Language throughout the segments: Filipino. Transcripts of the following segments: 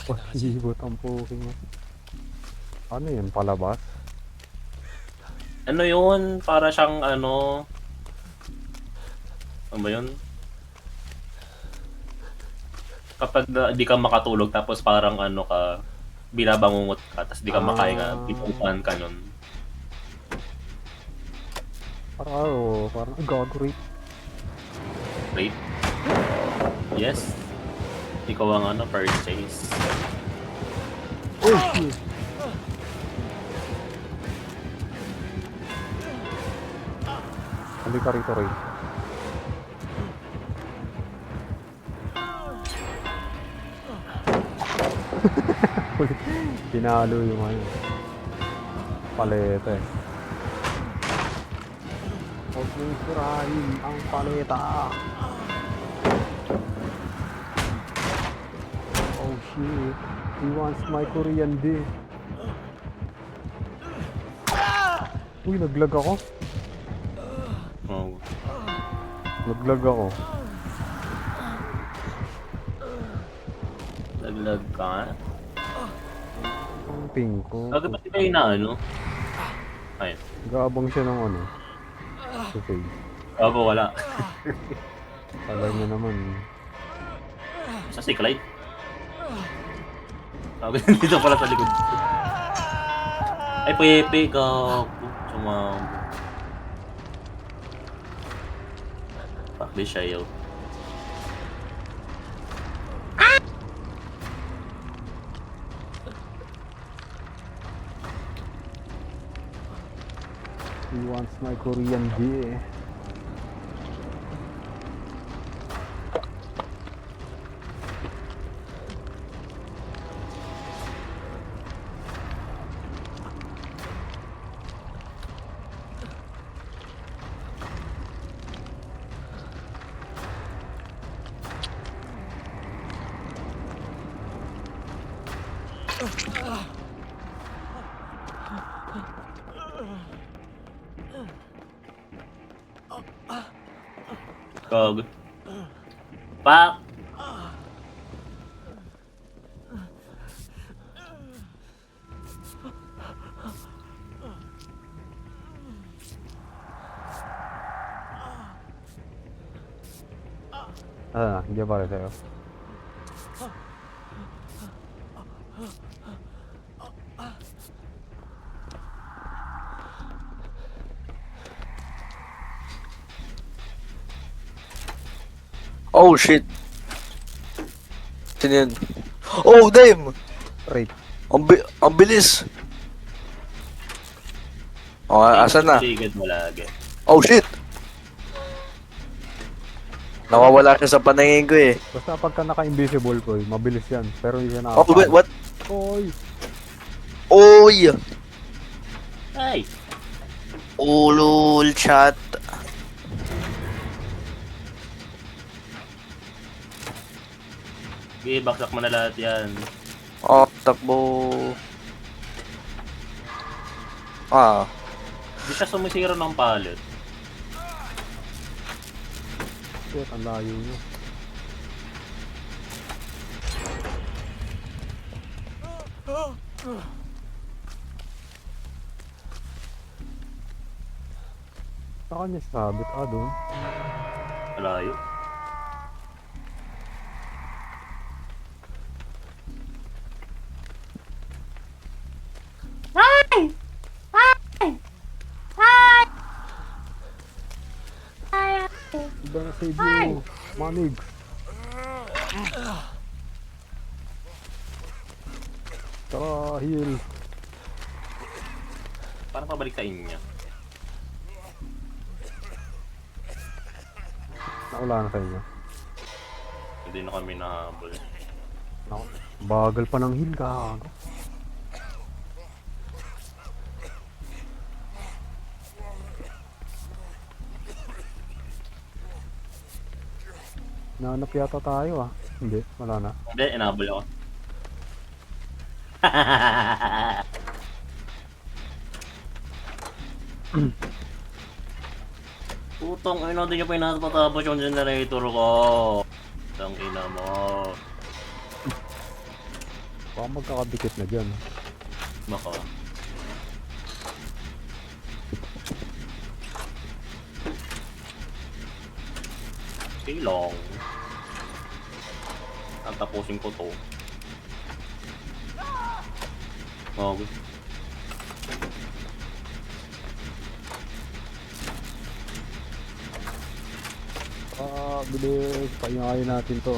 Pasibot ang puking. Ano yun, palabas? Ano yun? Para siyang ano ba yun? Kapag di ka makatulog tapos parang ano ka, binabangungot ka, tapos di ka makahinga, Ah, pinupuntahan ka nun. parang gago rin. Rape? Yes. Ikaw ang ano, first chase. Oh shit! Halika rito rin. Pinalo yung ano. Paleta eh. Huwag mong sirain ang paleta. Oh shit. He wants my Korean dick. Uy, naglag ako. Oh. Naglag ako. Laglag ka nga. Ang ping ko. Lagi ba tayo na ano? Ayun. Nag-aabang siya ng ano. Sa face. Ako wala. Kala niya naman. Sa si Clyde. Sabi dito pala sa likod. Ay, Pepe, gago. Sumama. Fuck this shell. He wants my Korean dick. Gago. Pak! Ah, hindi para sa'yo. Oh shit. Sino yun? Oh damn! Rape. Ang bilis! Oh, asan na? Sigad mo lagi. Oh shit! Nawawala siya sa paningin ko eh. Basta pagka naka-invisible ko, mabilis yan. Pero hindi siya Oh wait, nakapaan. what? Oy! Oy! Ay! Oh lol, chat. Sige, baksak mo na lahat yan. Oh, takbo. Ah. Di siya sumisira ng pallet. Shit, ang layo niya. Saan niya sabit? Ah, doon. Malayo. Iba na save you. Manig. Tara, heal. Parang pabalik sa inyo. Naula na sa inyo. Hindi na kami nahabol. Naku, bagal pa ng heal, gago. Nahanap yata tayo ah. Hindi, wala na. Hindi, inahabol ako. Putong ina, di niya pa inatatapos yung generator ko. Tang ina mo. Baka magkakadikit na dyan. Baka. Okay lang. Tatapusin ko to. Okay. Bilis. Pahingayin natin to.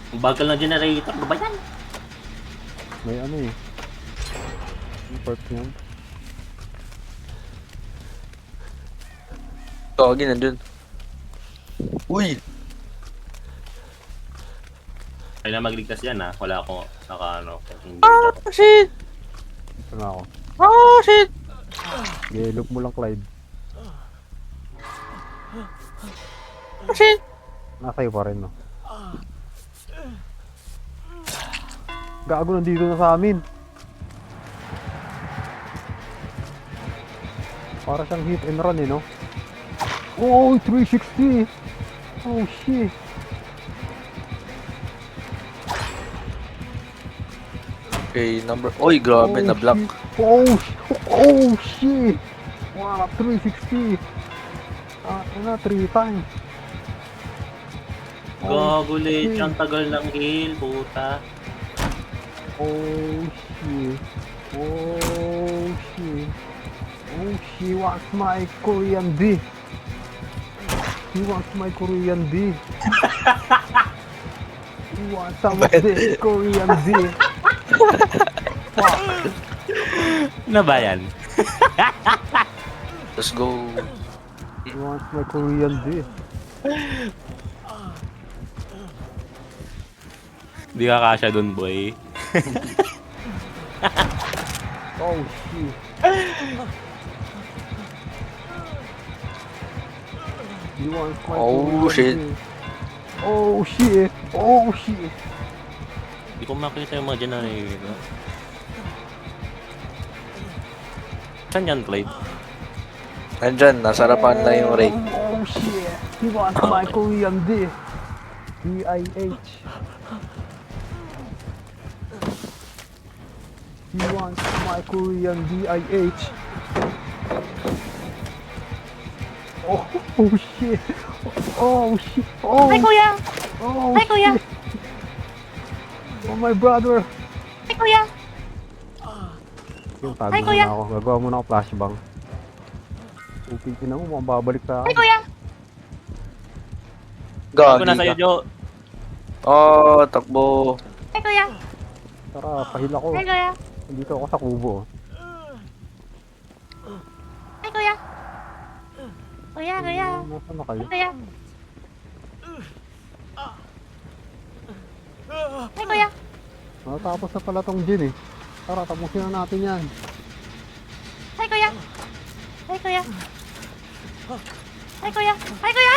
Ang bagal na generator. Ano ba yan? May ano eh. Yung perk niyan. Kagi nandun. Uy! Kailangan magligtas yan ha. Wala akong naka-ano. Hindi Ah, ako. shit! Ito na ako. Ah, shit! Okay, look mo lang, Clyde. Shit! Nasa iyo pa rin, no? Gago, nandito na sa amin. Para siyang hit and run, eh, no? Oh, 360! Oh, shit! Okay, number... Uy, grabe na block. Oh, shit! Wow, 360! Ano, 3 times. Gago shit. Lich, ang tagal ng heal, puta. Oh, shit. Oh, shit. Oh, she wants my Korean D. He wants my Korean D. He wants some of this Korean D. Fuck. Ano ba yan? Let's go. He wants my Korean D. Hindi ka kasya dun, boy. Oh, shit. He wants my Oh, Korean shit. D. Oh, shit. Oh, shit. Hindi ko makita yung mga generator. Saan yan, Clyde? Nandyan, nasa harapan na yung Ray. Oh, shit. He wants my Korean D. D-I-H. He wants my Korean D-I-H. Oh, oh shit. Oh shit. Oh. Hi, Kuya! Oh, Hi, Kuya! shit. Oh, my brother. Hi, Kuya! Yung tago Hi, Kuya. muna ako. Gagawa muna ako flashbang. Upitin mo, mukhang babalik sa Hi, akin. Kuya! Bago na Gagi sa'yo, ka. Jo. Oh, takbo. Hi, Kuya! Tara, pahil ako. Hi, Kuya! Dito ako sa kubo. Hi, Kuya! Kuya, Kuya! Nasaan na kayo? Kuya! Hi, Kuya! Natapos na pala tong gin eh. Tara, tapusin na natin yan. Hi, Kuya! Hi, Kuya! Hi, Kuya! Hi, Kuya!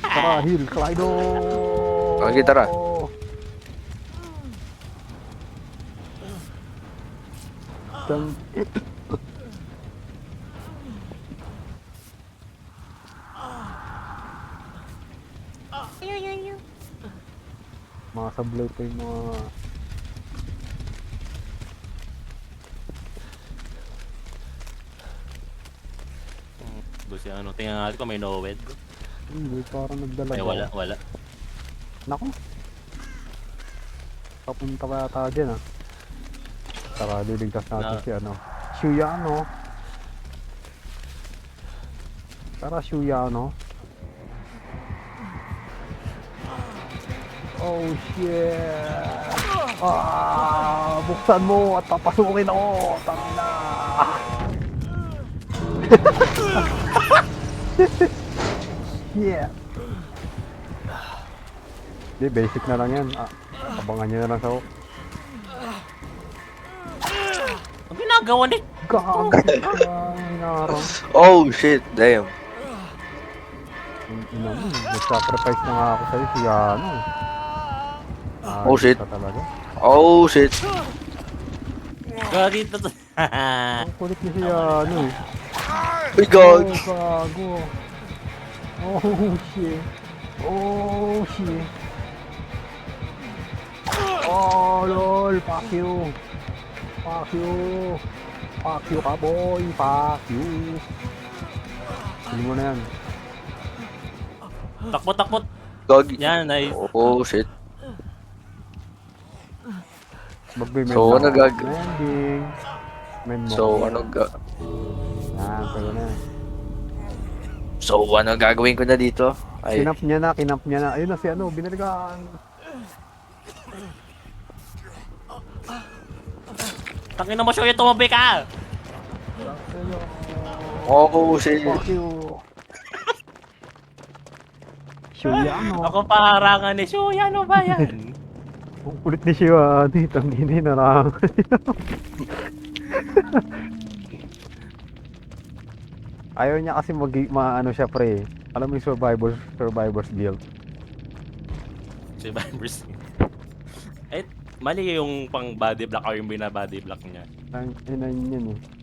Tara, heal, Clydo! Okay, tara. Dang it. Yu. Mga sablay pa yung mga... Gusto ano, tingnan natin kung may no-wed. Hindi, parang nagdala. Ay, wala, wala. Naku. Papunta pa yata dyan ah. Tara, liligtas natin Na- si ano. Shuyano. Tara, Shuyano. Oh shit! Buksan mo at papasukin ako! Tangina! Yeah! Di, basic na lang yan. Abangan nyo na lang sa hook. Ang ginagawa ni... Gago! Hinarang. Oh, shit. Damn. Ina mo, nag-sacrifice na nga ako sa'yo si ano. Oh, shit. Ka talaga. Oh, shit. Gagi to. Ang kulit niya si ano eh. Uy, God! Oh, gago. Oh, shit. Oh, shit. Oh, lol. Fuck you. Fuck you. Fuck you ka, boy. Fuck you. Hindi mo na yan. Takbo, takbo. God! Yan, nice. Oh, shit. Magbe-mend So, na ano ako. gag- Mending. Mend mo. So, ano Yan, pero na. So, ano gagawin ko na dito? Ay, Kinap niya na, kinap niya na. Ayun na si ano, binalikan. Tangina mo, Shoya, tumabi ka! oh, shit. Fuck you. Shuyano. Ako paharangan ni Shoya, ano ba yan? Ang kulit ni Shuyano. Tangini na lang. Ayaw niya kasi maano siya pre. Alam mo yung survivor's guild. Si Vibers. Eh, mali yung pang body block o yung bina-body block niya. Ang ina yun eh.